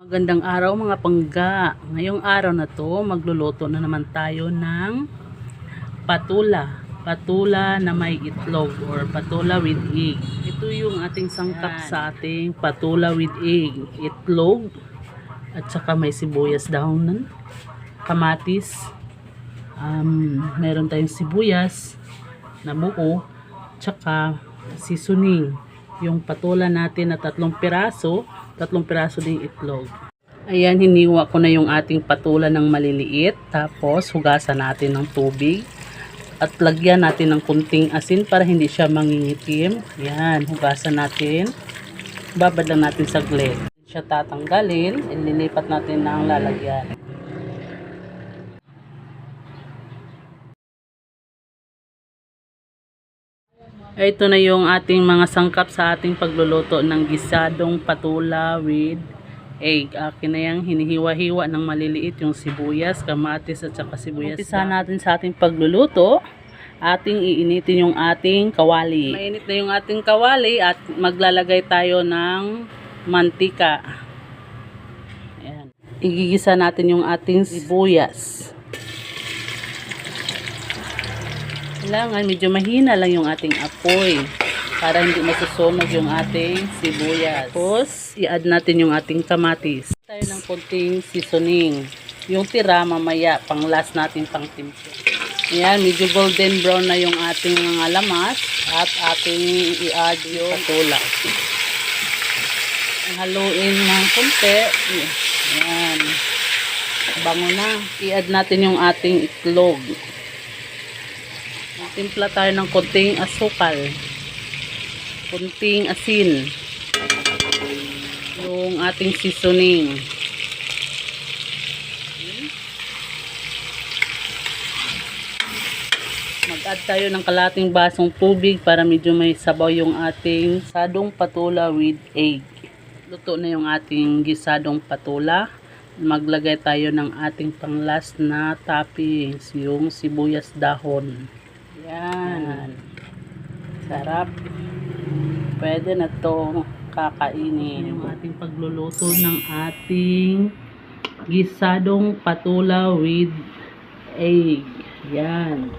Magandang araw mga pangga. Ngayong araw na to, magluluto na naman tayo ng patula. Patula na may itlog or patula with egg. Ito yung ating sangkap sa ating patula with egg. Itlog at saka may sibuyas daon, kamatis. Meron tayong sibuyas na buo, tsaka seasoning. Yung patula natin na 3 piraso din itlog. Ayan, hiniwa ko na yung ating patula ng maliliit. Tapos, hugasan natin ng tubig. At lagyan natin ng kunting asin para hindi siya mangingitim. Ayan, hugasan natin. Babad lang natin saglit. Siya tatanggalin. Ililipat natin ng lalagyan. Ito na yung ating mga sangkap sa ating pagluluto ng gisadong patula with egg. Akin na yung hinihiwa-hiwa ng maliliit yung sibuyas, kamatis at saka sibuyas. Umpisa natin sa ating pagluluto. Ating iinitin yung ating kawali. Mainit na yung ating kawali at maglalagay tayo ng mantika. Ayan. Igigisa natin yung ating sibuyas. Kailangan medyo mahina lang yung ating apoy para hindi masusunog yung ating sibuyas. Tapos, i-add natin yung ating kamatis. Tayo ng konting seasoning. Yung tira mamaya, pang last natin pang timpla. Ayan, medyo golden brown na yung ating mga lamas at ating i-add yung patula. Haluin ng konti. Ayan. Bango na. I-add natin yung ating itlog. Timpla tayo ng konting asukal, konting asin, yung ating seasoning. Mag-add tayo ng kalating basong tubig para medyo may sabaw yung ating gisadong patula with egg. Luto na yung ating gisadong patula. Maglagay tayo ng ating pang-last na toppings, yung sibuyas dahon. Yan. Sarap. Pwede na to kakainin. Yung ating pagluluto ng ating gisadong patula with egg. Yan.